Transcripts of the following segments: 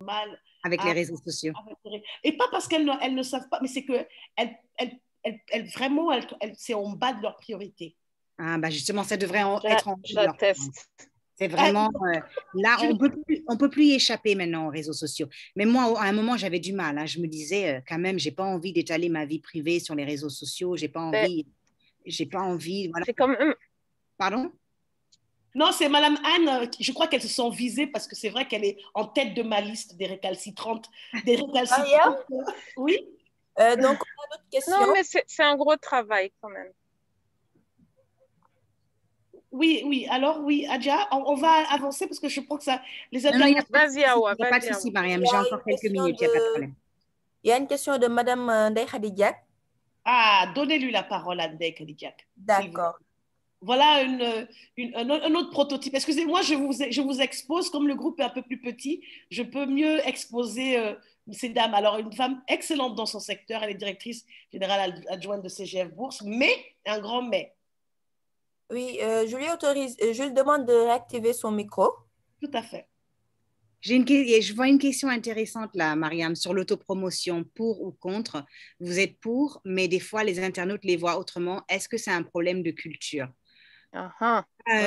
mal avec les à, réseaux sociaux. et pas parce elles ne savent pas, mais c'est que vraiment, c'est en bas de leur priorité. Ah, bah justement, ça devrait être en haut de leur priorité. J'atteste. C'est vraiment, là, on peut plus y échapper maintenant aux réseaux sociaux. Mais moi, à un moment, j'avais du mal. Hein. Je me disais, quand même, j'ai pas envie d'étaler ma vie privée sur les réseaux sociaux. J'ai pas envie, voilà. C'est comme... Pardon? Non, c'est Madame Anne, je crois qu'elle se sent visée parce que c'est vrai qu'elle est en tête de ma liste des récalcitrantes. Mariam? Oui? Donc, on a d'autres questions. Non, mais c'est un gros travail quand même. Oui. Alors, oui, Adja, on va avancer parce que je crois que ça... Vas-y, Awa. Il n'y a pas de souci, Mariam. J'ai encore quelques minutes, il n'y a pas de problème. Il y a une question de Madame Ndeye Khadidiak. Ah, donnez-lui la parole à Ndeye Khadidiak. D'accord. Voilà un autre prototype. Excusez-moi, je vous expose, comme le groupe est un peu plus petit, je peux mieux exposer ces dames. Alors, une femme excellente dans son secteur, elle est directrice générale adjointe de CGF Bourse, mais, un grand mais. Oui, je lui demande de réactiver son micro. Tout à fait. Je vois une question intéressante là, Mariam, sur l'autopromotion, pour ou contre. Vous êtes pour, mais des fois, les internautes les voient autrement. Est-ce que c'est un problème de culture?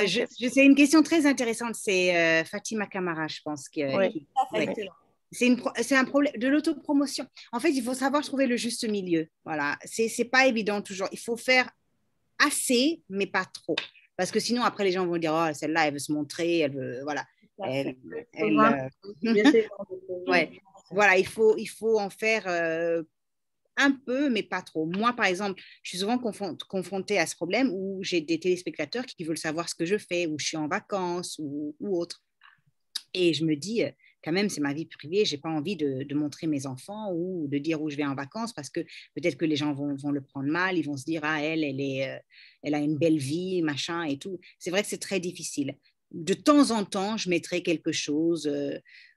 C'est une question très intéressante. C'est Fatima Camara, je pense. C'est un problème de l'autopromotion. En fait, il faut savoir trouver le juste milieu. Voilà. C'est pas évident toujours. Il faut faire assez, mais pas trop. Parce que sinon, après, les gens vont dire, oh, celle-là, elle veut se montrer, elle veut, voilà. Voilà, il faut en faire un peu, mais pas trop. Moi, par exemple, je suis souvent confrontée à ce problème où j'ai des téléspectateurs qui veulent savoir ce que je fais, où je suis en vacances ou autre. Et je me dis, quand même, c'est ma vie privée, je n'ai pas envie de montrer mes enfants ou de dire où je vais en vacances parce que peut-être que les gens vont le prendre mal, ils vont se dire, ah, elle a une belle vie, machin et tout. C'est vrai que c'est très difficile. De temps en temps, je mettrai quelque chose,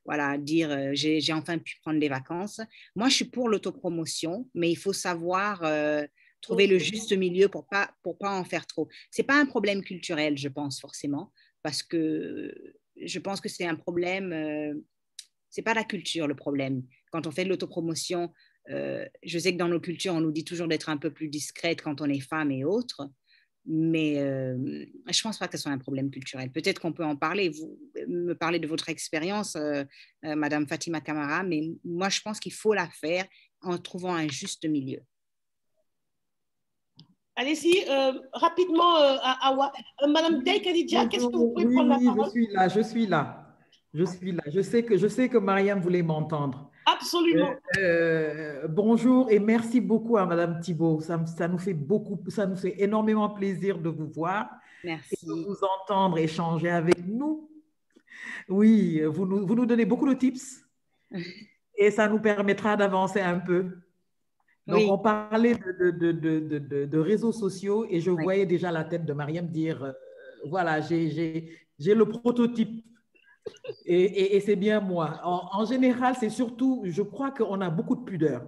voilà, dire j'ai enfin pu prendre des vacances. Moi, je suis pour l'autopromotion, mais il faut savoir trouver le juste milieu pour pas en faire trop. C'est pas un problème culturel, je pense forcément, parce que je pense que c'est un problème. C'est pas la culture le problème. Quand on fait de l'autopromotion, je sais que dans nos cultures, on nous dit toujours d'être un peu plus discrète quand on est femme et autres. Mais je ne pense pas que ce soit un problème culturel. Peut-être qu'on peut en parler, vous me parlez de votre expérience, Madame Fatima Camara, mais moi, je pense qu'il faut la faire en trouvant un juste milieu. Allez-y, rapidement, Awa. Madame Ndeye Khadidiak, qu'est-ce que vous pouvez prendre la parole? Je suis là. Je sais que Mariam voulait m'entendre. Absolument. Bonjour et merci beaucoup à Madame Thibault. Ça nous fait énormément plaisir de vous voir. Merci. Et de vous entendre échanger avec nous. Oui, vous nous donnez beaucoup de tips et ça nous permettra d'avancer un peu. Donc, on parlait de réseaux sociaux et je voyais déjà la tête de Mariam dire, voilà, j'ai le prototype. Et c'est bien moi. En général, c'est surtout, je crois qu'on a beaucoup de pudeur.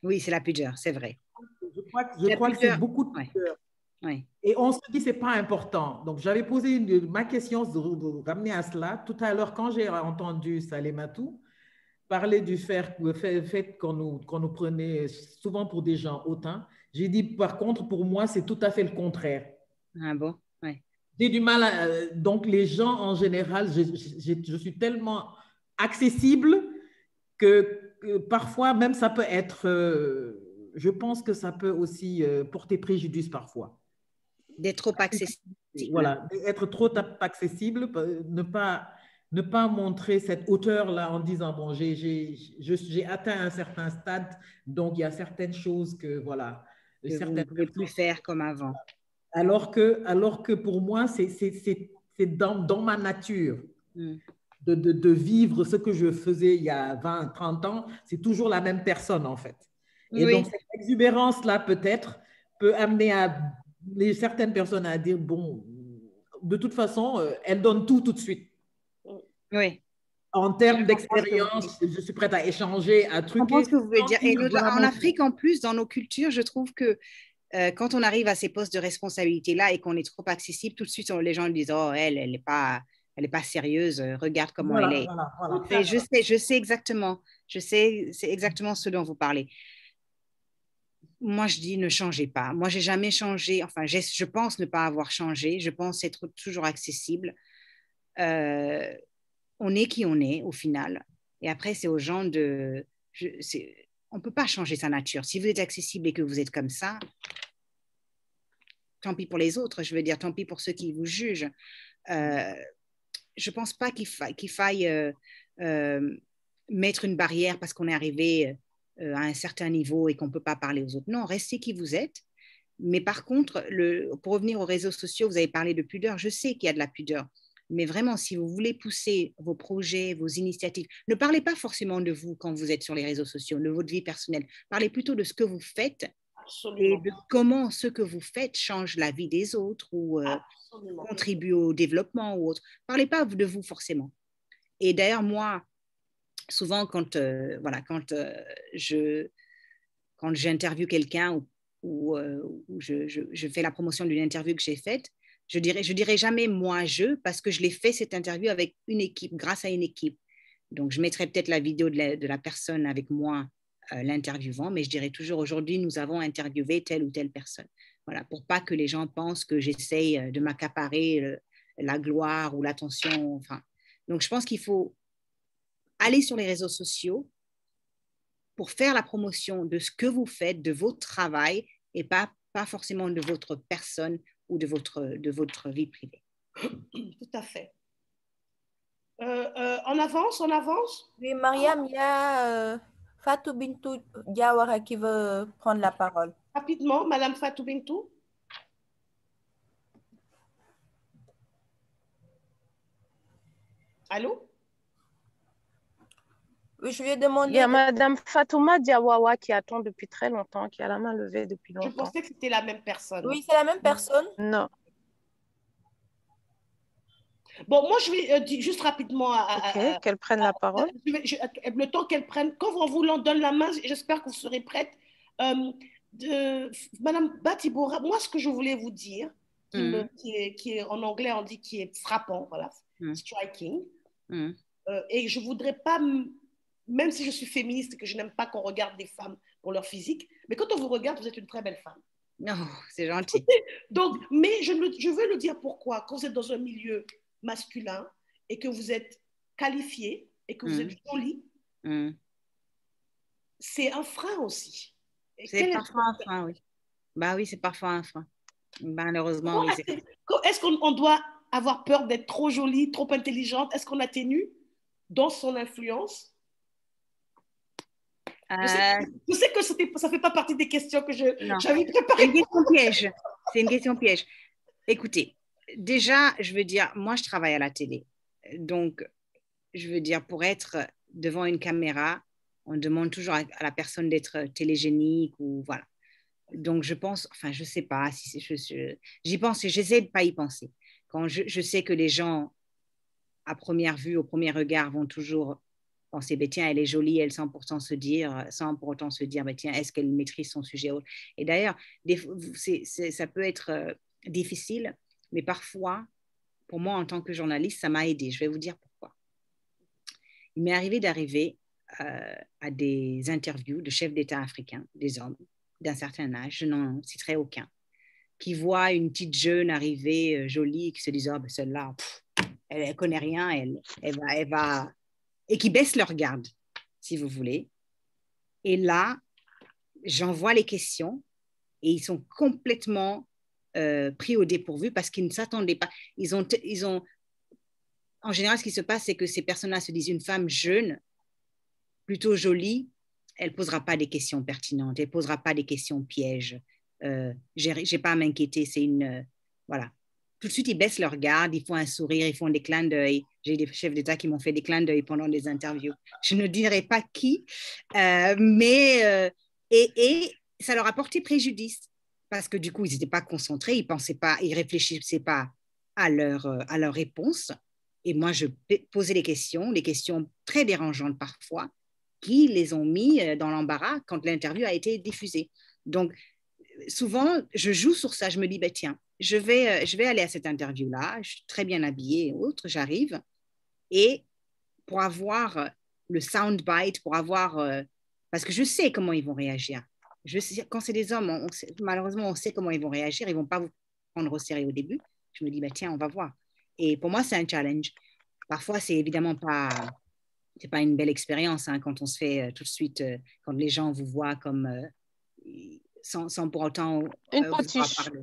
Oui, c'est la pudeur, c'est vrai. Je crois que c'est beaucoup de pudeur. Oui. Et on se dit que ce n'est pas important. Donc, j'avais posé ma question de ramener à cela. Tout à l'heure, quand j'ai entendu Salematou parler du fait qu'on nous prenait souvent pour des gens hautains, j'ai dit, par contre, pour moi, c'est tout à fait le contraire. Ah bon? Oui. J'ai du mal donc les gens en général, je suis tellement accessible que parfois même ça peut être, je pense que ça peut aussi porter préjudice parfois. D'être trop accessible. Voilà, être trop accessible, ne pas montrer cette hauteur-là en disant, bon, j'ai atteint un certain stade, donc il y a certaines choses que, voilà. Que vous ne pouvez plus faire comme avant. Alors que pour moi, c'est dans ma nature de vivre ce que je faisais il y a 20, 30 ans. C'est toujours la même personne, en fait. Et donc, cette exubérance-là, peut-être, peut amener certaines personnes à dire, bon, de toute façon, elle donne tout de suite. Oui. En termes d'expérience, je suis prête à échanger, à truquer. Je comprends ce que vous voulez dire. Et en Afrique, en plus, dans nos cultures, je trouve que quand on arrive à ces postes de responsabilité-là et qu'on est trop accessible, tout de suite, les gens disent « Oh, elle n'est pas… » elle est pas sérieuse, regarde comment elle Voilà, est. voilà, voilà. Je sais exactement, c'est exactement ce dont vous parlez. Moi, je dis ne changez pas. Moi, j'ai jamais changé. Enfin, je pense ne pas avoir changé. Je pense être toujours accessible. On est qui on est au final. Et après, c'est aux gens de... on ne peut pas changer sa nature. Si vous êtes accessible et que vous êtes comme ça, tant pis pour les autres. Je veux dire, tant pis pour ceux qui vous jugent. Je ne pense pas qu'il faille mettre une barrière parce qu'on est arrivé à un certain niveau et qu'on ne peut pas parler aux autres. Non, restez qui vous êtes. Mais par contre, pour revenir aux réseaux sociaux, vous avez parlé de pudeur. Je sais qu'il y a de la pudeur. Mais vraiment, si vous voulez pousser vos projets, vos initiatives, ne parlez pas forcément de vous quand vous êtes sur les réseaux sociaux, de votre vie personnelle. Parlez plutôt de ce que vous faites. Absolument. Et de comment ce que vous faites change la vie des autres ou contribue au développement ou autre. Parlez pas de vous forcément. Et d'ailleurs, moi, souvent, quand j'interviewe quelqu'un ou je fais la promotion d'une interview que j'ai faite, je dirais jamais moi, parce que je l'ai fait cette interview avec une équipe, grâce à une équipe. Donc, je mettrai peut-être la vidéo de la personne avec moi l'interviewant, mais je dirais toujours aujourd'hui, nous avons interviewé telle ou telle personne. Voilà, pour pas que les gens pensent que j'essaye de m'accaparer la gloire ou l'attention. Enfin, donc, je pense qu'il faut aller sur les réseaux sociaux pour faire la promotion de ce que vous faites, de votre travail et pas forcément de votre personne ou de votre vie privée. Tout à fait. On avance. Oui, Mariam, il y a Fatou Bintou Diawara qui veut prendre la parole. Rapidement, Madame Fatou Bintou. Allô? Oui, je lui ai demandé. Il y a Madame Fatouma Diawawa qui attend depuis très longtemps, qui a la main levée depuis longtemps. Je pensais que c'était la même personne. Oui, c'est la même personne. Non. Bon, moi, je vais juste rapidement... qu'elle prenne la parole. Le temps qu'elle prenne, quand on vous donne la main, j'espère que vous serez prête. Madame Batibora, moi, ce que je voulais vous dire, qui est en anglais, on dit qui est frappant, voilà, striking. Et je voudrais pas... Même si je suis féministe et que je n'aime pas qu'on regarde des femmes pour leur physique, mais quand on vous regarde, vous êtes une très belle femme. Non, c'est gentil. Donc, mais je veux le dire pourquoi. Quand vous êtes dans un milieu masculin et que vous êtes qualifiée et que vous êtes jolie, c'est un frein aussi. C'est parfois un frein, oui. Bah oui, c'est parfois un frein. Malheureusement, oui. Est-ce qu'on doit avoir peur d'être trop jolie, trop intelligente? Est-ce qu'on atténue dans son influence? Je sais que ça ne fait pas partie des questions que j'avais préparées. C'est une question piège. C'est une question piège. Écoutez, déjà, je veux dire, moi, je travaille à la télé. Donc, je veux dire, pour être devant une caméra, on demande toujours à la personne d'être télégénique ou voilà. Donc, je pense, enfin, je ne sais pas, si j'y pense, j'essaie de ne pas y penser. Quand je sais que les gens, à première vue, au premier regard, vont toujours penser, ben, tiens, elle est jolie, elle sans pour autant se dire, ben, tiens, est-ce qu'elle maîtrise son sujet? Et d'ailleurs, ça peut être difficile, mais parfois, pour moi, en tant que journaliste, ça m'a aidé. Je vais vous dire pourquoi. Il m'est arrivé d'arriver à des interviews de chefs d'État africains, des hommes d'un certain âge, je n'en citerai aucun, qui voient une petite jeune arriver jolie, qui se disent, oh, ben, celle-là, elle ne connaît rien, elle va... et qui baissent leur garde, si vous voulez. Et là, j'envoie les questions et ils sont complètement pris au dépourvu parce qu'ils ne s'attendaient pas. En général, ce qui se passe, c'est que ces personnes-là se disent une femme jeune, plutôt jolie, elle ne posera pas des questions pertinentes, elle ne posera pas des questions pièges. J'ai pas à m'inquiéter, c'est une... voilà. Tout de suite, ils baissent leur garde, ils font un sourire, ils font des clins d'œil. J'ai des chefs d'État qui m'ont fait des clins d'œil pendant des interviews. Je ne dirai pas qui, mais ça leur a porté préjudice parce que du coup, ils n'étaient pas concentrés, ils pensaient pas, ils réfléchissaient pas à leur réponse. Et moi, je posais des questions très dérangeantes parfois, qui les ont mis dans l'embarras quand l'interview a été diffusée. Donc, souvent, je joue sur ça. Je me dis, ben, tiens, je vais aller à cette interview-là, je suis très bien habillée et autres, j'arrive, et pour avoir le soundbite, parce que je sais comment ils vont réagir. Je sais, quand c'est des hommes, malheureusement, on sait comment ils vont réagir, ils ne vont pas vous prendre au sérieux au début. Je me dis, bah, tiens, on va voir. Et pour moi, c'est un challenge. Parfois, c'est évidemment pas... C'est pas une belle expérience hein, quand on se fait tout de suite, quand les gens vous voient comme sans pour autant Une vous avoir potiche. parlé.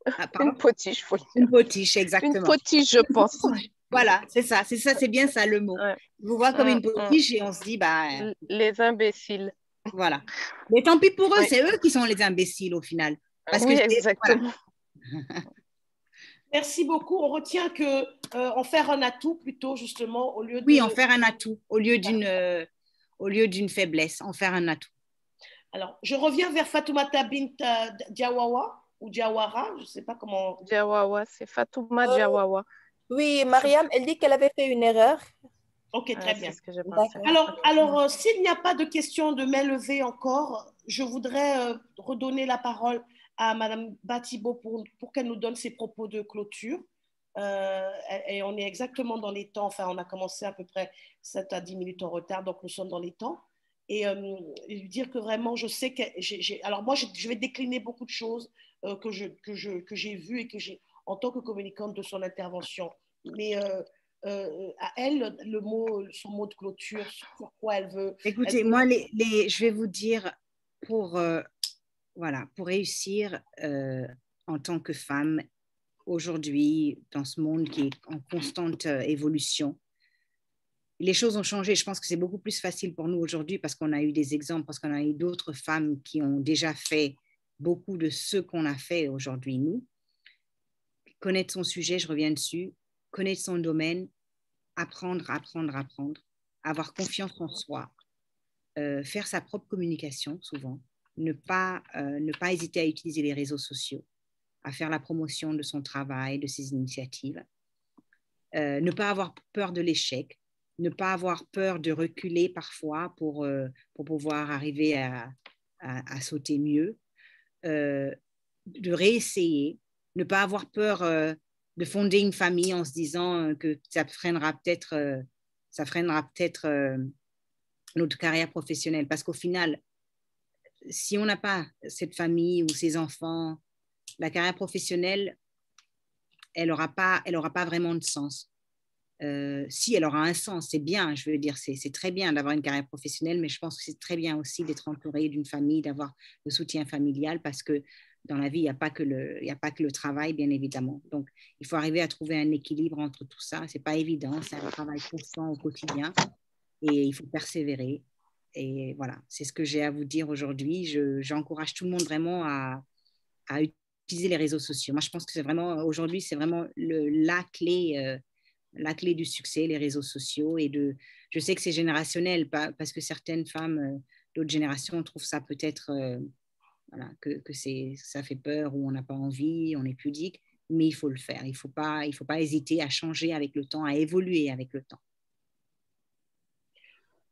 Ah, Une potiche, faut le dire. une potiche, Une exactement. potiche, je pense. Voilà, c'est bien ça le mot. Ouais. On vous voit comme une potiche et on se dit, bah, Les imbéciles. voilà. Mais tant pis pour eux, Oui. c'est eux qui sont les imbéciles au final. Parce Oui, que exactement. voilà. Merci beaucoup. On retient que en faire un atout plutôt justement au lieu de... Oui, en faire un atout au lieu d'une faiblesse, en faire un atout. Alors, je reviens vers Fatoumata Bint Diawawa ou Diawara, je ne sais pas comment. Diawawa, c'est Fatouma Diawawa. Oui, Mariam, elle dit qu'elle avait fait une erreur. Ok, très bien. C'est ce que j'ai pensé. Alors s'il n'y a pas de questions de main levée encore, je voudrais redonner la parole à Madame Batibo pour qu'elle nous donne ses propos de clôture. Et on est exactement dans les temps, enfin on a commencé à peu près 7 à 10 minutes en retard, donc nous sommes dans les temps. Et lui dire que vraiment, je sais que alors moi, je vais décliner beaucoup de choses que j'ai vues et que j'ai en tant que communicante de son intervention. Mais à elle, son mot de clôture, sur quoi elle veut. Écoutez, moi, je vais vous dire, pour réussir en tant que femme, aujourd'hui, dans ce monde qui est en constante évolution, les choses ont changé. Je pense que c'est beaucoup plus facile pour nous aujourd'hui parce qu'on a eu des exemples, parce qu'on a eu d'autres femmes qui ont déjà fait beaucoup de ce qu'on a fait aujourd'hui, nous. Connaître son sujet, je reviens dessus, connaître son domaine, apprendre, avoir confiance en soi, faire sa propre communication souvent, ne pas hésiter à utiliser les réseaux sociaux, à faire la promotion de son travail, de ses initiatives, ne pas avoir peur de l'échec, ne pas avoir peur de reculer parfois pour pouvoir arriver à sauter mieux, de réessayer, ne pas avoir peur de fonder une famille en se disant que ça freinera peut-être notre carrière professionnelle. Parce qu'au final, si on n'a pas cette famille ou ces enfants, la carrière professionnelle, elle n'aura pas vraiment de sens. Si elle aura un sens, c'est bien, je veux dire, c'est très bien d'avoir une carrière professionnelle, mais je pense que c'est très bien aussi d'être entouré d'une famille, d'avoir le soutien familial, parce que dans la vie, il n'y a pas que le travail, bien évidemment. Donc, il faut arriver à trouver un équilibre entre tout ça. Ce n'est pas évident, c'est un travail constant au quotidien et il faut persévérer. Et voilà, c'est ce que j'ai à vous dire aujourd'hui. J'encourage tout le monde vraiment à utiliser les réseaux sociaux. Moi, je pense que c'est vraiment, aujourd'hui, c'est vraiment la clé du succès, les réseaux sociaux. Je sais que c'est générationnel, parce que certaines femmes d'autres générations trouvent ça peut-être, que ça fait peur ou on n'a pas envie, on est pudique, mais il faut le faire. Il faut pas hésiter à changer avec le temps, à évoluer avec le temps.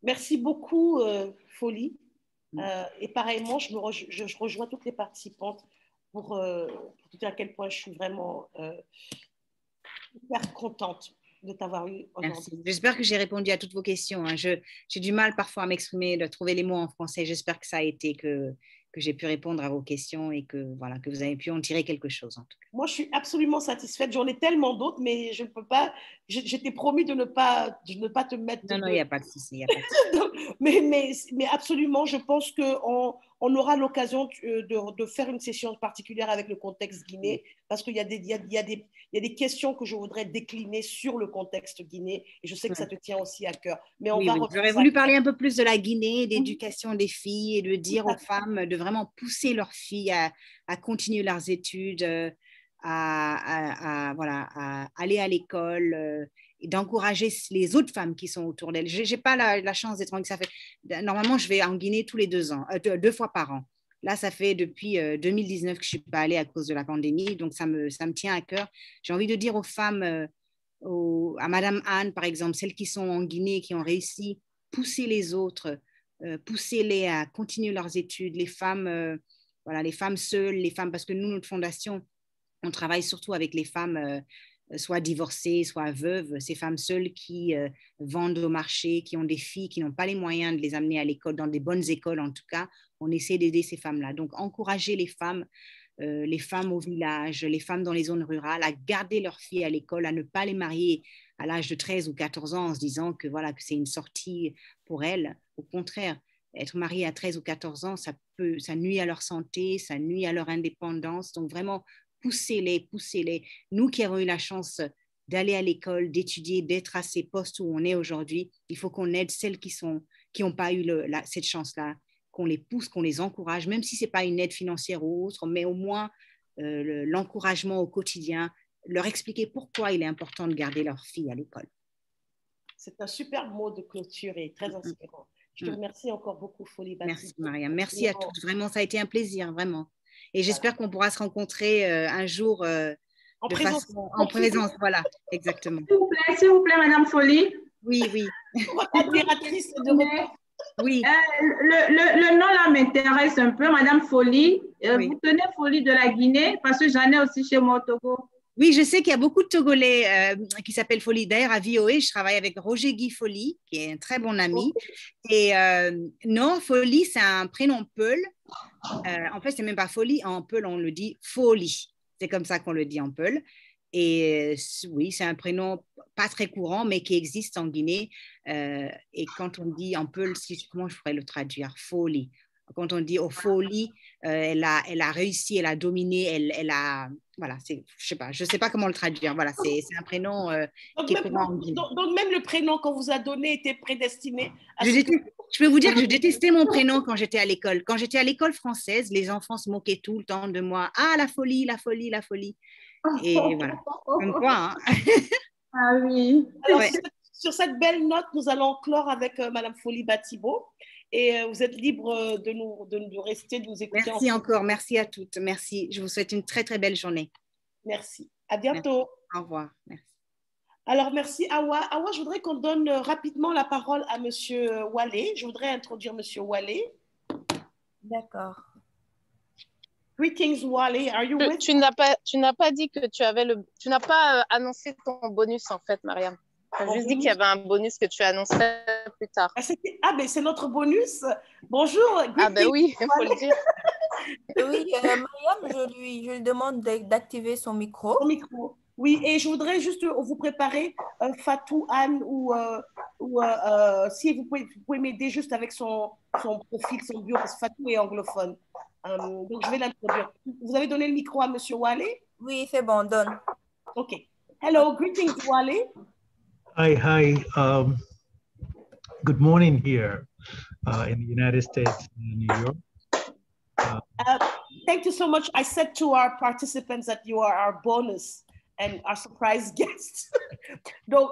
Merci beaucoup, Folie. Et pareillement, je rejoins toutes les participantes pour te dire à quel point je suis vraiment hyper contente de t'avoir eu aujourd'hui. J'espère que j'ai répondu à toutes vos questions. Hein. J'ai du mal parfois à m'exprimer, de trouver les mots en français. J'espère que ça a été, que j'ai pu répondre à vos questions et que vous avez pu en tirer quelque chose, en tout cas. Moi, je suis absolument satisfaite. J'en ai tellement d'autres, mais je ne peux pas. Je t'ai promis de ne pas te mettre. Non, il n'y a pas de souci. mais absolument, je pense qu'on aura l'occasion de faire une session particulière avec le contexte Guinée, parce qu'il y a des questions que je voudrais décliner sur le contexte Guinée, et je sais que ça te tient aussi à cœur. Mais j'aurais voulu parler un peu plus de la Guinée, d'éducation des filles, et de dire aux femmes de vraiment pousser leurs filles à continuer leurs études, à aller à l'école, et d'encourager les autres femmes qui sont autour d'elles. Je n'ai pas la chance d'être en Guinée. Normalement, je vais en Guinée tous les 2 ans, 2 fois par an. Là, ça fait depuis 2019 que je ne suis pas allée à cause de la pandémie, donc ça me tient à cœur. J'ai envie de dire aux femmes, à Madame Anne, par exemple, celles qui sont en Guinée, qui ont réussi, poussez les autres, poussez-les à continuer leurs études, les femmes seules, les femmes, parce que nous, notre fondation, On travaille surtout avec les femmes soit divorcées, soit veuves, ces femmes seules qui vendent au marché, qui ont des filles, qui n'ont pas les moyens de les amener à l'école, dans des bonnes écoles en tout cas. On essaie d'aider ces femmes-là. Donc, encourager les femmes au village, les femmes dans les zones rurales, à garder leurs filles à l'école, à ne pas les marier à l'âge de 13 ou 14 ans en se disant que, voilà, que c'est une sortie pour elles. Au contraire, être mariée à 13 ou 14 ans, ça nuit à leur santé, ça nuit à leur indépendance. Donc, vraiment, poussez-les. Nous qui avons eu la chance d'aller à l'école, d'étudier, d'être à ces postes où on est aujourd'hui, il faut qu'on aide celles qui n'ont pas eu cette chance-là, qu'on les pousse, qu'on les encourage, même si ce n'est pas une aide financière ou autre, mais au moins l'encouragement au quotidien, leur expliquer pourquoi il est important de garder leur fille à l'école. C'est un super mot de clôture et très inspirant. Je te remercie encore beaucoup, Folie Batibo. Merci, Maria. Merci à toutes. Vraiment, ça a été un plaisir, vraiment. Et j'espère qu'on pourra se rencontrer un jour en présence. En présence, voilà, exactement. S'il vous plaît, Madame Folie. Oui. Admiratrice de retour. Oui. Le nom là m'intéresse un peu, Madame Folie. Oui. Vous tenez Folie de la Guinée parce que j'en ai aussi chez moi au Togo. Oui, je sais qu'il y a beaucoup de Togolais qui s'appellent Folie. D'ailleurs, à VOA, je travaille avec Roger Guy Folie, qui est un très bon ami. Et non, Folie, c'est un prénom Peul. En fait, c'est même pas Folie. En Peul, on le dit Folie. C'est comme ça qu'on le dit en Peul. Et oui, c'est un prénom pas très courant, mais qui existe en Guinée. Et quand on dit en Peul, comment je pourrais le traduire? Folie. Quand on dit Folie, elle a réussi, elle a dominé, elle a... Voilà, je sais pas comment le traduire. Voilà, c'est un prénom qui est courant en Guinée. Donc, même le prénom qu'on vous a donné était prédestiné à Je peux vous dire que je détestais mon prénom quand j'étais à l'école. Quand j'étais à l'école française, les enfants se moquaient tout le temps de moi. Ah, la folie, la folie, la folie. Et voilà, comme quoi. Hein. Ah oui. Alors, sur cette belle note, nous allons clore avec Madame Folie Batibo. Et vous êtes libre de nous rester, de nous écouter. Merci encore, merci à toutes. Merci. Je vous souhaite une très, très belle journée. Merci. À bientôt. Merci. Au revoir. Merci. Alors, merci Awa. Awa, je voudrais qu'on donne rapidement la parole à Monsieur Wale. Je voudrais introduire Monsieur Wale. D'accord. Greetings, Wale. Are you with? Tu n'as pas dit que tu n'as pas annoncé ton bonus en fait, Mariam. Tu as juste dit qu'il y avait un bonus que tu annoncerais plus tard. Ben c'est notre bonus. Bonjour. Ah ben oui, il faut le dire. Oui, Mariam, je lui demande d'activer son micro. Son micro. Oui, et je voudrais juste vous préparer Fatou, Anne, ou si vous pouvez m'aider juste avec son profil, son bio, parce que Fatou est anglophone. Donc, je vais l'introduire. Vous avez donné le micro à Monsieur Wale? Oui, c'est bon, donne. OK. Hello, greetings, Wale. Hi. Good morning here in the United States, in New York. Thank you so much. I said to our participants that you are our bonus and our surprise guest. Donc,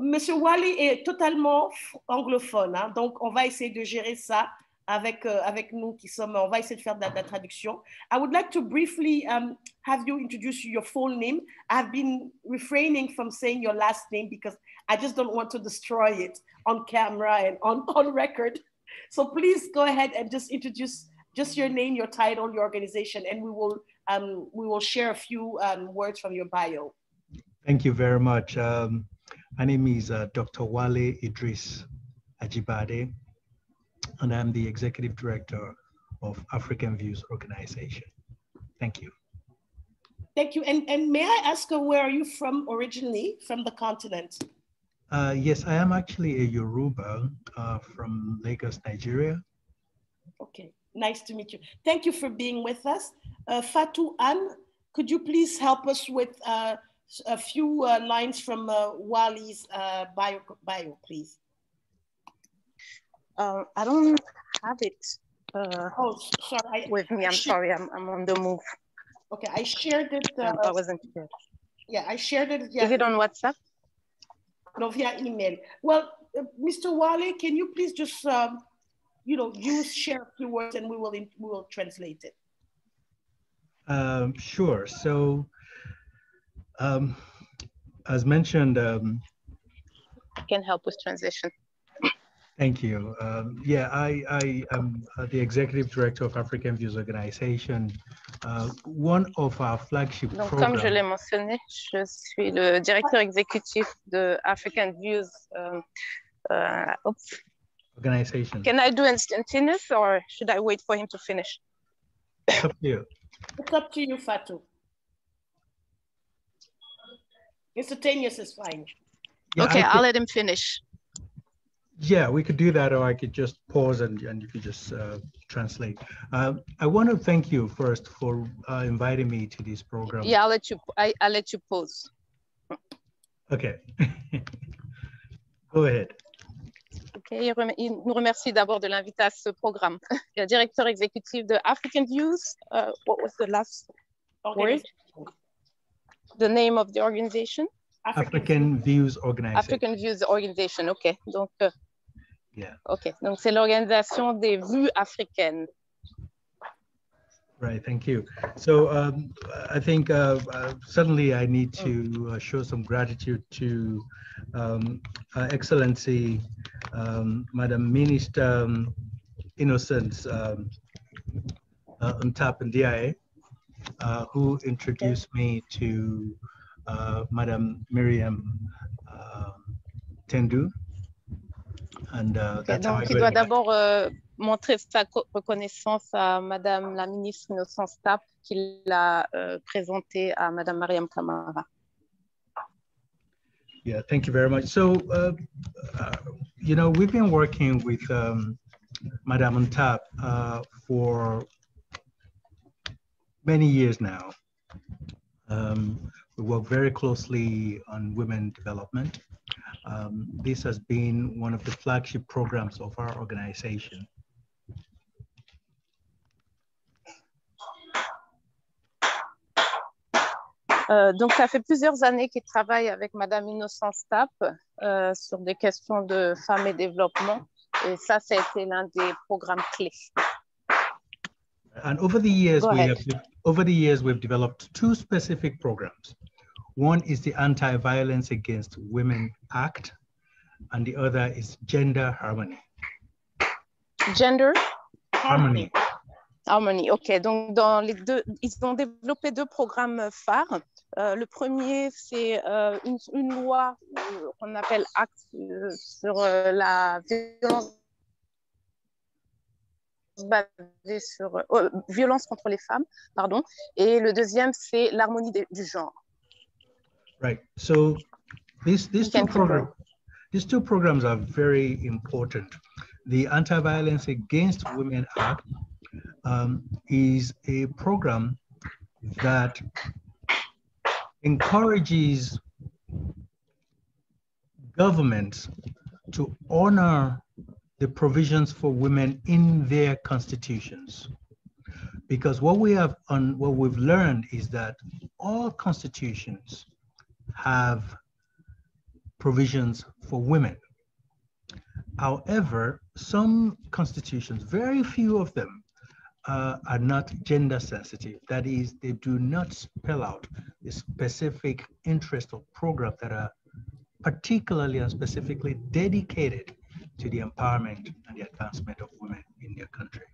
Monsieur Wale est totalement anglophone, hein? Donc on va essayer de gérer ça avec nous qui sommes, on va essayer de faire de la traduction. I would like to briefly have you introduce your full name. I've been refraining from saying your last name because I just don't want to destroy it on camera and on record. So please go ahead and just introduce just your name, your title, your organization, and we will share a few words from your bio. Thank you very much. My name is Dr. Wale Idris Ajibade, and I'm the Executive Director of African Views Organization. Thank you. Thank you. And may I ask where are you from originally, from the continent? Yes, I am actually a Yoruba from Lagos, Nigeria. Okay, nice to meet you. Thank you for being with us. Fatou Anne, could you please help us with a few lines from Wale's bio, please? I don't have it sorry. with me. I'm sorry, I'm on the move. Okay, I shared it. I wasn't here. Yeah, I shared it. Is it on WhatsApp? No, via email. Well, Mr. Wale, can you please just, share a few words and we will translate it. Sure. So, as mentioned, I can help with translation. Thank you. I am the Executive Director of African Views Organization. one of our flagship Donc, programs. comme je l'ai mentionné, je suis le directeur exécutif de African Views Organization. Can I do instantaneous or should I wait for him to finish? It's up to you. It's up to you, Fatou. Instantaneous is fine. Yeah, okay, I'll let him finish. Yeah, we could do that, or I could just pause and you could just translate. I want to thank you first for inviting me to this program. Yeah, I'll let you pause. Okay. Go ahead. Okay, il nous remercie d'abord de l'inviter à ce programme. Il est directeur exécutif de African Views. What was the last word? The name of the organization? African Views Organization. African Views Organization, ok. Donc, yeah. Ok, donc c'est l'organisation des vues africaines. Right, thank you. So I think certainly I need to show some gratitude to Excellency Madam Minister Innocence Ntap Ndiaye, who introduced me to Madam Miriam Tendu. And that's donc, how il doit d'abord montrer sa reconnaissance à Madame la ministre Innocence Ntap, qui l'a présentée à Madame Mariam Kamara. Yeah, thank you very much. So, you know, we've been working with Madame Ntap for many years now. We work very closely on women development. This has been one of the flagship programs of our organization. Donc, ça fait plusieurs années qu'il travaille avec Madame Innocence Ntap sur des questions de femmes et développement. Et ça a été l'un des programmes clés. And over the years, we've developed two specific programs. One is the Anti-Violence Against Women Act, and the other is Gender Harmony. Gender Harmony. Harmony, ok. Donc, dans les deux, ils ont développé deux programmes phares. Le premier, c'est une loi qu'on appelle Acte sur la violence basée sur violence contre les femmes, pardon. Et le deuxième, c'est l'harmonie du genre. Right. So these two programs are very important. The Anti-Violence Against Women Act is a program that encourages governments to honor the provisions for women in their constitutions. Because what we've learned is that all constitutions have provisions for women. However, some constitutions, very few of them, are not gender sensitive. That is, they do not spell out the specific interest or programs that are particularly and specifically dedicated to the empowerment and the advancement of women in their countries.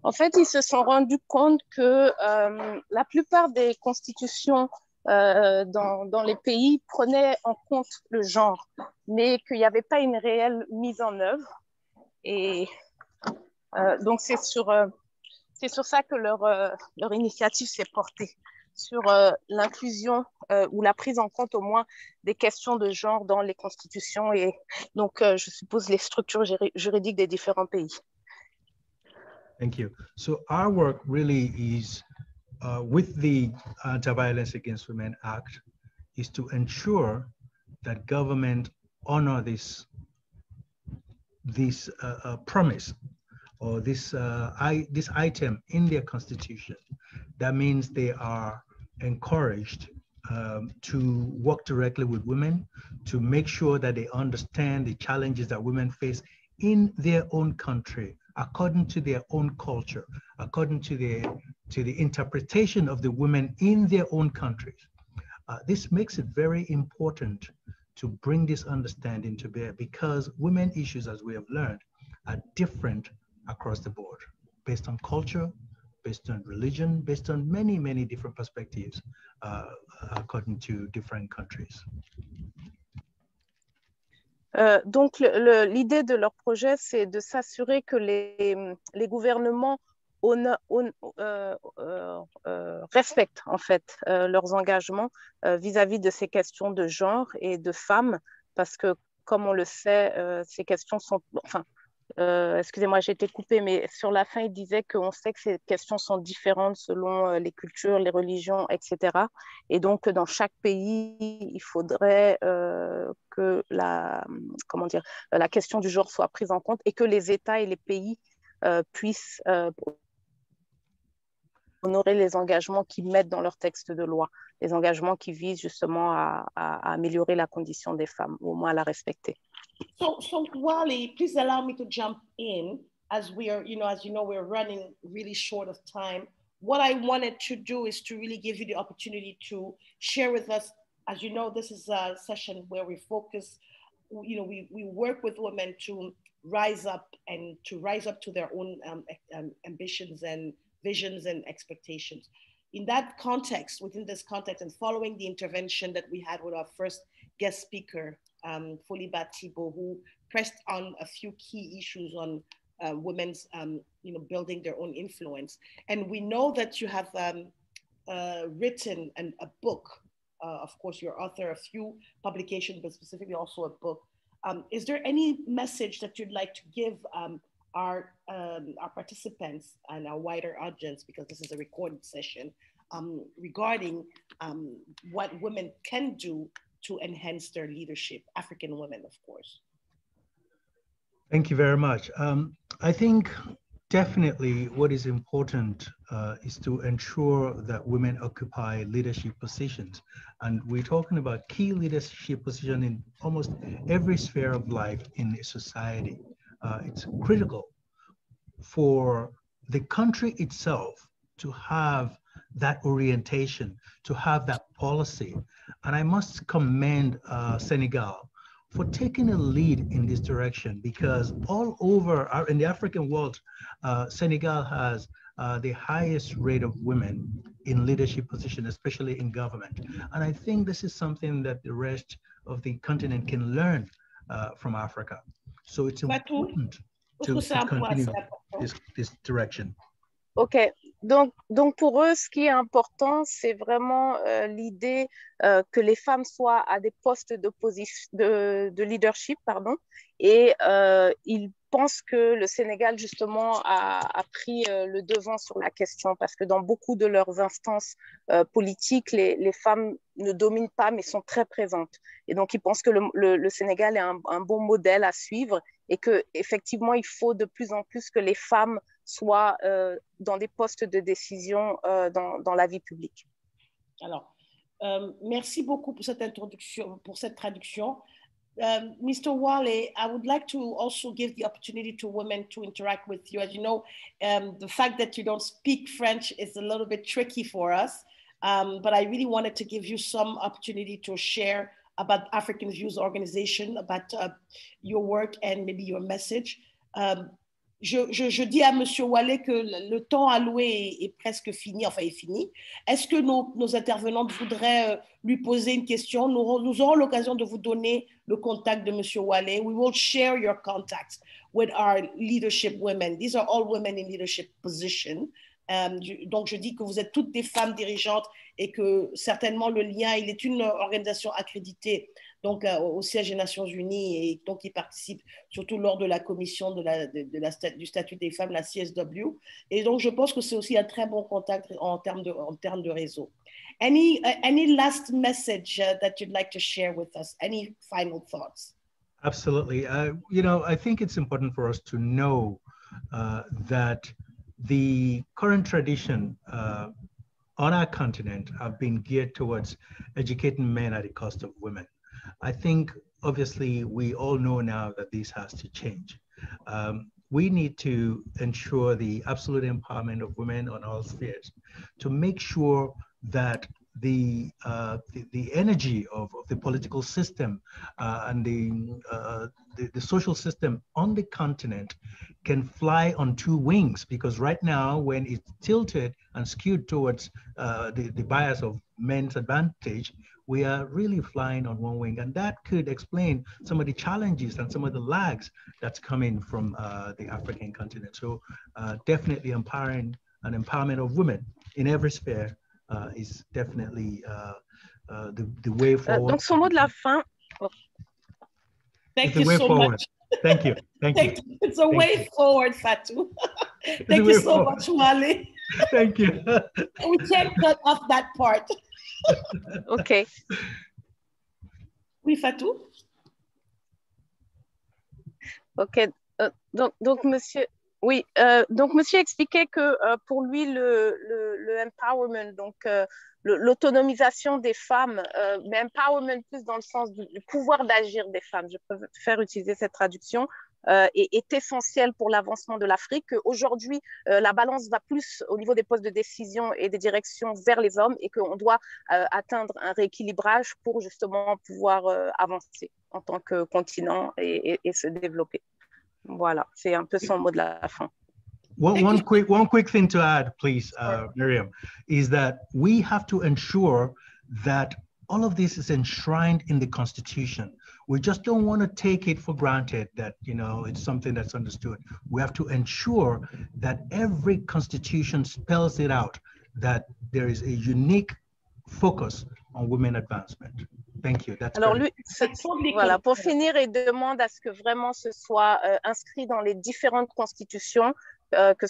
En fait, ils se sont rendus compte que la plupart des constitutions dans les pays prenaient en compte le genre, mais qu'il n'y avait pas une réelle mise en œuvre. Et donc, c'est sur ça que leur initiative s'est portée, sur l'inclusion ou la prise en compte au moins des questions de genre dans les constitutions et donc, je suppose, les structures juridiques des différents pays. Thank you. So our work really is with the Anti-Violence Against Women Act is to ensure that government honor this promise or this item in their constitution. That means they are encouraged to work directly with women, to make sure that they understand the challenges that women face in their own country, according to their own culture, according to the interpretation of the women in their own countries. This makes it very important to bring this understanding to bear because women issues, as we have learned, are different across the board. based on culture, based on religion, based on many, many different perspectives, according to different countries. Donc, l'idée de leur projet, c'est de s'assurer que les gouvernements respectent en fait leurs engagements vis-à-vis de ces questions de genre et de femmes, parce que, comme on le sait, ces questions sont... Enfin, excusez-moi, j'ai été coupée, mais sur la fin, il disait qu'on sait que ces questions sont différentes selon les cultures, les religions, etc. Et donc, dans chaque pays, il faudrait que la question du genre soit prise en compte et que les États et les pays puissent honorer les engagements qu'ils mettent dans leur texte de loi, les engagements qui visent justement à améliorer la condition des femmes, ou au moins à la respecter. So Wally, please allow me to jump in as we are, as you know, we're running really short of time. What I wanted to do is to really give you the opportunity to share with us. As you know, this is a session where we focus, we work with women to rise up to their own ambitions and visions and expectations. In that context, within this context, and following the intervention that we had with our first guest speaker, Foliba Thibault, who pressed on a few key issues on women's, building their own influence. And we know that you have written a book. Of course, you're author of a few publications, but specifically also a book. Is there any message that you'd like to give our participants and our wider audience, because this is a recorded session, regarding what women can do to enhance their leadership, African women, of course? Thank you very much. I think definitely what is important is to ensure that women occupy leadership positions. And we're talking about key leadership positions in almost every sphere of life in society. It's critical for the country itself to have that orientation, to have that policy. And I must commend Senegal for taking a lead in this direction, because all over in the African world, Senegal has the highest rate of women in leadership positions, especially in government. And I think this is something that the rest of the continent can learn from Africa. So it's important to continue this direction. OK. Donc, pour eux, ce qui est important, c'est vraiment l'idée que les femmes soient à des postes de leadership, et ils pensent que le Sénégal, justement, a pris le devant sur la question, parce que dans beaucoup de leurs instances politiques, les femmes ne dominent pas, mais sont très présentes. Et donc, ils pensent que le Sénégal est un bon modèle à suivre, et qu'effectivement, il faut de plus en plus que les femmes soient dans des postes de décision dans la vie publique. Alors, merci beaucoup pour cette introduction, pour cette traduction. Mr. Wale, I would like to also give the opportunity to women to interact with you. As you know, the fact that you don't speak French is a little bit tricky for us, but I really wanted to give you some opportunity to share about African Views Organization, about your work and maybe your message. Je dis à M. Wale que le temps alloué est presque fini, enfin est fini. Est-ce que nos intervenantes voudraient lui poser une question? Nous aurons l'occasion de vous donner le contact de M. Wale. We will share your contacts with our leadership women. These are all women in leadership position. Donc, je dis que vous êtes toutes des femmes dirigeantes et que certainement le lien, il est une organisation accréditée donc, au siège des Nations Unies et donc il participe surtout lors de la commission du statut des femmes, la CSW. Et donc, je pense que c'est aussi un très bon contact en termes de réseau. Any last message that you'd like to share with us? Any final thoughts? Absolutely. I think it's important for us to know that the current tradition on our continent have been geared towards educating men at the cost of women. I think, obviously, we all know now that this has to change. We need to ensure the absolute empowerment of women on all spheres to make sure that the energy of the political system and the social system on the continent can fly on two wings, because right now when it's tilted and skewed towards the bias of men's advantage, we are really flying on one wing. And that could explain some of the challenges and some of the lags that's coming from the African continent. So definitely empowering and empowerment of women in every sphere is definitely the way forward. Donc, son mot de la fin. Thank you so much. Thank you. Thank you. It's a way forward, Fatou. Thank you so much, Wale. Thank you. We can't cut off that part. OK. Oui, Fatou? OK. Donc, monsieur... Oui, donc monsieur expliquait que pour lui, le empowerment, donc l'autonomisation des femmes, mais empowerment plus dans le sens du pouvoir d'agir des femmes, je préfère utiliser cette traduction, est essentiel pour l'avancement de l'Afrique. Aujourd'hui, la balance va plus au niveau des postes de décision et des directions vers les hommes et qu'on doit atteindre un rééquilibrage pour justement pouvoir avancer en tant que continent et se développer. Voilà, c'est un peu son mot de la fin. One quick thing to add, please, Miriam, is that we have to ensure that all of this is enshrined in the Constitution. We just don't want to take it for granted that, you know, it's something that's understood. We have to ensure that every constitution spells it out, that there is a unique focus on women advancence. Thank you. That's Alors lui, voilà, pour finir, il demande à ce que vraiment ce soit inscrit dans les différentes constitutions, que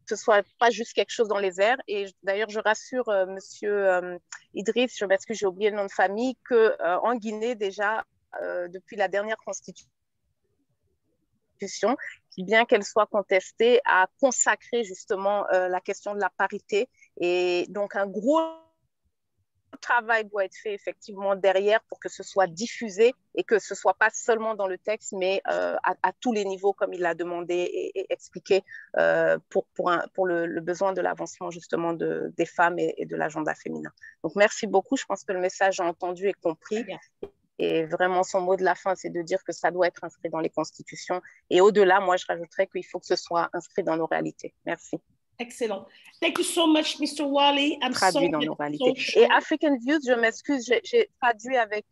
ce soit pas juste quelque chose dans les airs. Et d'ailleurs, je rassure Monsieur Idriss, je m'excuse, j'ai oublié le nom de famille, que en Guinée déjà, depuis la dernière constitution, bien qu'elle soit contestée, a consacré justement la question de la parité. Et donc un gros travail doit être fait effectivement derrière pour que ce soit diffusé et que ce soit pas seulement dans le texte, mais à tous les niveaux, comme il l'a demandé et expliqué, pour le besoin de l'avancement justement des femmes et de l'agenda féminin. Donc merci beaucoup, je pense que le message est entendu et compris. Et vraiment, son mot de la fin, c'est de dire que ça doit être inscrit dans les constitutions. Et au-delà, moi, je rajouterais qu'il faut que ce soit inscrit dans nos réalités. Merci. Excellent. Thank you so much, Mr. Wale. I'm traduit dans nos réalités. Et African Views, je m'excuse, j'ai traduit avec...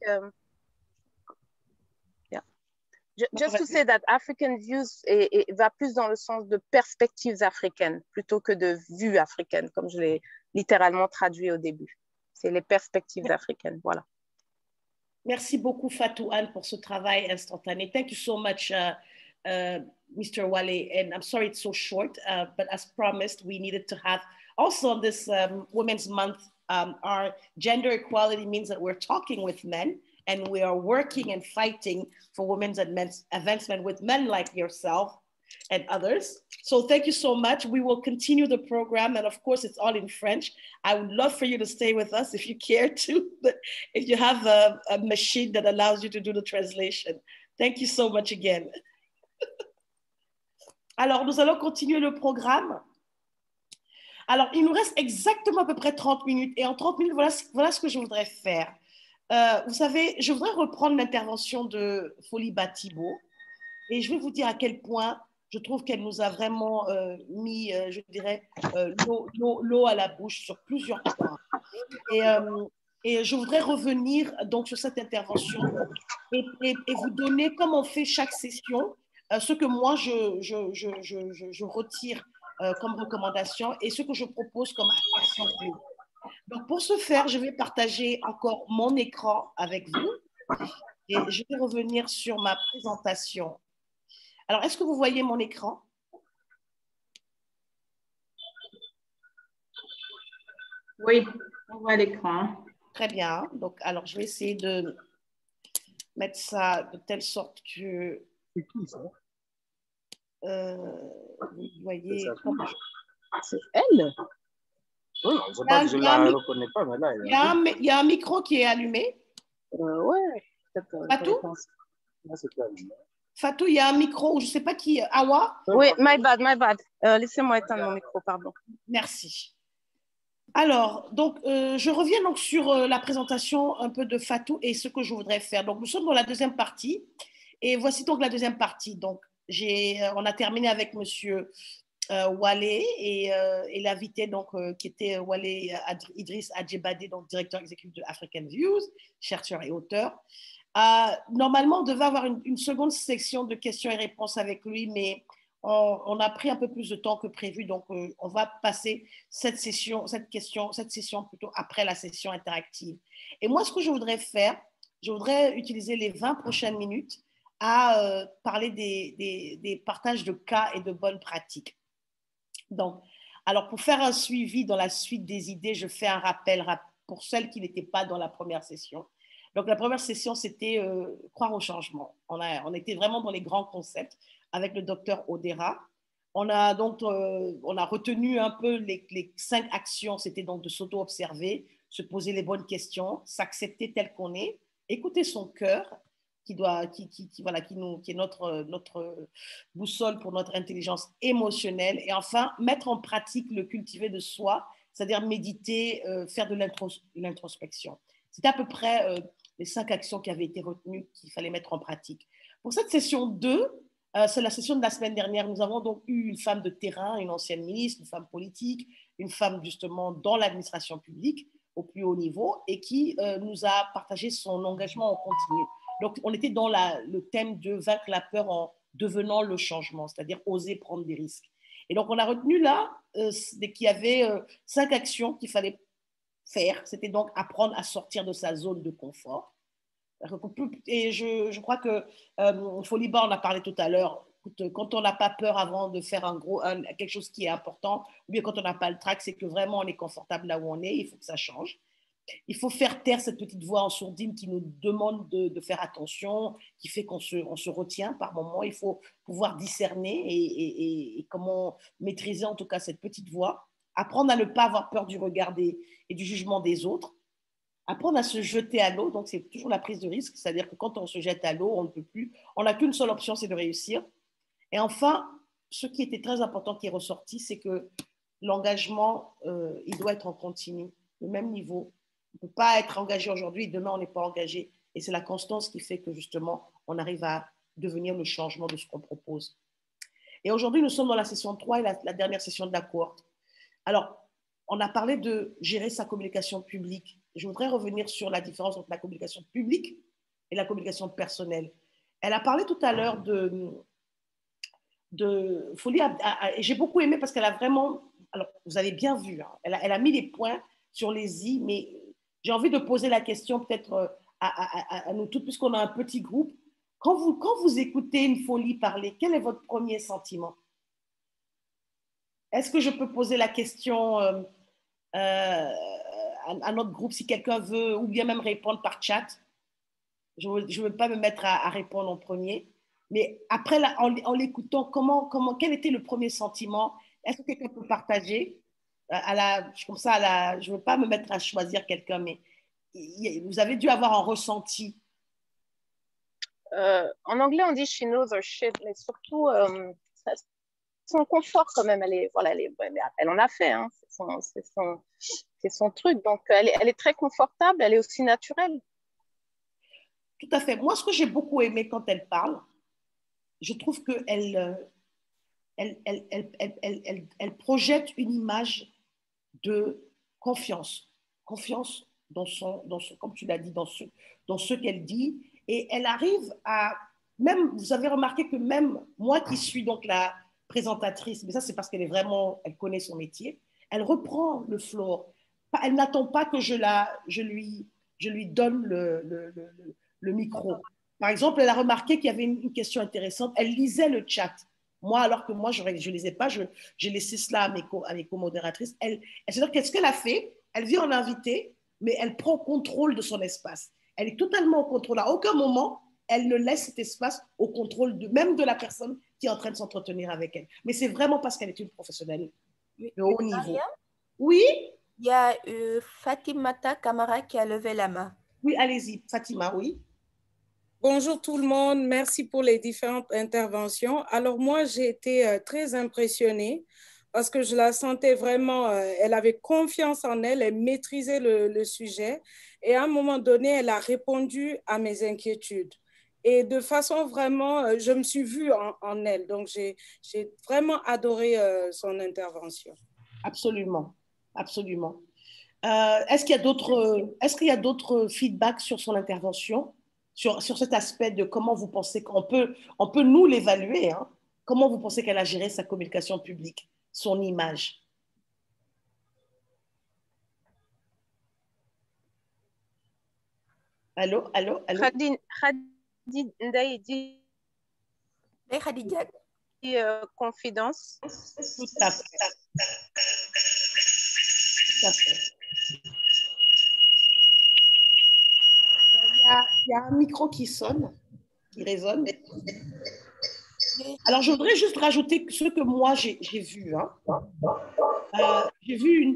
Just to say that African Views va plus dans le sens de perspectives africaines plutôt que de vues africaines, comme je l'ai littéralement traduit au début. C'est les perspectives africaines, voilà. Merci beaucoup, Fatou Anne, pour ce travail instantané. Thank you so much, Mr. Wale. And I'm sorry it's so short, but as promised, we needed to have also on this Women's Month, our gender equality means that we're talking with men and we are working and fighting for women's advancement with men like yourself and others. So thank you so much. We will continue the program. And of course, it's all in French. I would love for you to stay with us if you care to, but if you have a machine that allows you to do the translation. Thank you so much again. Alors, nous allons continuer le programme. Alors, il nous reste exactement à peu près 30 minutes. Et en 30 minutes, voilà ce que je voudrais faire. Vous savez, je voudrais reprendre l'intervention de Folie Batibo. Et je vais vous dire à quel point je trouve qu'elle nous a vraiment mis, je dirais, l'eau à la bouche sur plusieurs points. Et je voudrais revenir donc sur cette intervention et vous donner, comme on fait chaque session, ce que moi je retire comme recommandation et ce que je propose comme action. Donc pour ce faire, je vais partager encore mon écran avec vous et je vais revenir sur ma présentation. Alors, est-ce que vous voyez mon écran? Oui, on voit l'écran. Très bien. Donc, alors, je vais essayer de mettre ça de telle sorte que vous voyez. C'est elle? Oui, je ne la reconnais pas, mais là. Il y a un micro qui est allumé. Oui. Fatou? Fatou, il y a un micro, je ne sais pas qui. Awa? Oui, my bad. Laissez-moi éteindre mon micro, pardon. Merci. Alors, donc, je reviens donc sur la présentation un peu de Fatou et ce que je voudrais faire. Donc, nous sommes dans la deuxième partie. Et voici donc la deuxième partie. Donc, On a terminé avec Monsieur Wale et l'invité donc qui était Wale Idriss Adjebadé, donc directeur exécutif de African Views, chercheur et auteur. Normalement, on devait avoir une seconde section de questions et réponses avec lui, mais on a pris un peu plus de temps que prévu, donc on va passer cette session plutôt après la session interactive. Et moi, ce que je voudrais faire, je voudrais utiliser les 20 prochaines minutes à parler des partages de cas et de bonnes pratiques. Donc, alors pour faire un suivi dans la suite des idées, je fais un rappel pour celles qui n'étaient pas dans la première session. Donc, la première session, c'était croire au changement. On était vraiment dans les grands concepts avec le docteur Odera. On a retenu un peu les 5 actions. C'était donc de s'auto-observer, se poser les bonnes questions, s'accepter tel qu'on est, écouter son cœur, qui est notre boussole pour notre intelligence émotionnelle, et enfin, mettre en pratique le cultiver de soi, c'est-à-dire méditer, faire de l'introspection. C'était à peu près les 5 actions qui avaient été retenues qu'il fallait mettre en pratique. Pour cette session 2, c'est la session de la semaine dernière, nous avons donc eu une femme de terrain, une ancienne ministre, une femme politique, une femme justement dans l'administration publique au plus haut niveau, et qui nous a partagé son engagement en continu. Donc, on était dans le thème de vaincre la peur en devenant le changement, c'est-à-dire oser prendre des risques. Et donc, on a retenu là qu'il y avait 5 actions qu'il fallait faire. C'était donc apprendre à sortir de sa zone de confort. Et je crois que Foliba en a parlé tout à l'heure. Quand on n'a pas peur avant de faire quelque chose qui est important, ou bien quand on n'a pas le trac, c'est que vraiment on est confortable là où on est, il faut que ça change. Il faut faire taire cette petite voix en sourdine qui nous demande de faire attention, qui fait qu'on se retient par moments. Il faut pouvoir discerner et comment maîtriser en tout cas cette petite voix. Apprendre à ne pas avoir peur du regard et du jugement des autres. Apprendre à se jeter à l'eau, donc c'est toujours la prise de risque, c'est-à-dire que quand on se jette à l'eau, on ne peut plus, on n'a qu'une seule option, c'est de réussir. Et enfin, ce qui était très important qui est ressorti, c'est que l'engagement, il doit être en continu, le même niveau. On ne peut pas être engagé aujourd'hui et demain on n'est pas engagé. Et c'est la constance qui fait que justement, on arrive à devenir le changement de ce qu'on propose. Et aujourd'hui, nous sommes dans la session 3 et la dernière session de la cohorte. Alors, on a parlé de gérer sa communication publique. Je voudrais revenir sur la différence entre la communication publique et la communication personnelle. Elle a parlé tout à l'heure de Folie. J'ai beaucoup aimé parce qu'elle a vraiment... Alors, vous avez bien vu, hein, elle a mis les points sur les i, mais j'ai envie de poser la question peut-être à nous toutes, puisqu'on a un petit groupe. Quand vous écoutez une Folie parler, quel est votre premier sentiment? Est-ce que je peux poser la question à notre groupe si quelqu'un veut, ou bien même répondre par chat? Je ne veux pas me mettre à répondre en premier. Mais après, en l'écoutant, quel était le premier sentiment? Est-ce que quelqu'un peut partager comme ça, je ne veux pas me mettre à choisir quelqu'un, mais vous avez dû avoir un ressenti. En anglais, on dit she knows her shit, mais surtout, son confort quand même, elle en a fait, hein, c'est son truc, donc elle est très confortable, elle est aussi naturelle. Tout à fait. Moi, ce que j'ai beaucoup aimé quand elle parle, je trouve qu'elle elle projette une image de confiance comme tu l'as dit, dans ce qu'elle dit, et elle arrive même, vous avez remarqué que même moi qui suis donc la présentatrice, mais ça c'est parce qu'elle connaît son métier, elle reprend le floor. Elle n'attend pas que je lui donne le micro. Par exemple, elle a remarqué qu'il y avait une question intéressante, elle lisait le chat. Moi, alors que moi, je ne lisais pas, j'ai laissé cela à mes co-modératrices. C'est-à-dire qu'est-ce qu'elle a fait? Elle vient en invité, mais elle prend contrôle de son espace. Elle est totalement au contrôle. À aucun moment, elle ne laisse cet espace au contrôle même de la personne qui est en train de s'entretenir avec elle. Mais c'est vraiment parce qu'elle est une professionnelle de haut niveau. Oui? Il y a Fatimata Kamara qui a levé la main. Oui, allez-y, Fatima, oui. Bonjour tout le monde, merci pour les différentes interventions. Alors moi, j'ai été très impressionnée parce que je la sentais vraiment, elle avait confiance en elle, elle maîtrisait le sujet et à un moment donné, elle a répondu à mes inquiétudes. Et de façon vraiment, je me suis vue en elle. Donc, j'ai vraiment adoré son intervention. Absolument, absolument. Est-ce qu'il y a d'autres feedbacks sur son intervention, sur cet aspect de comment vous pensez qu'on peut nous l'évaluer, hein? Comment vous pensez qu'elle a géré sa communication publique, son image? Allô? Confidence. Tout à fait. Tout à fait. Il y a un micro qui sonne, qui résonne. Alors, je voudrais juste rajouter ce que moi j'ai vu. Hein. J'ai vu une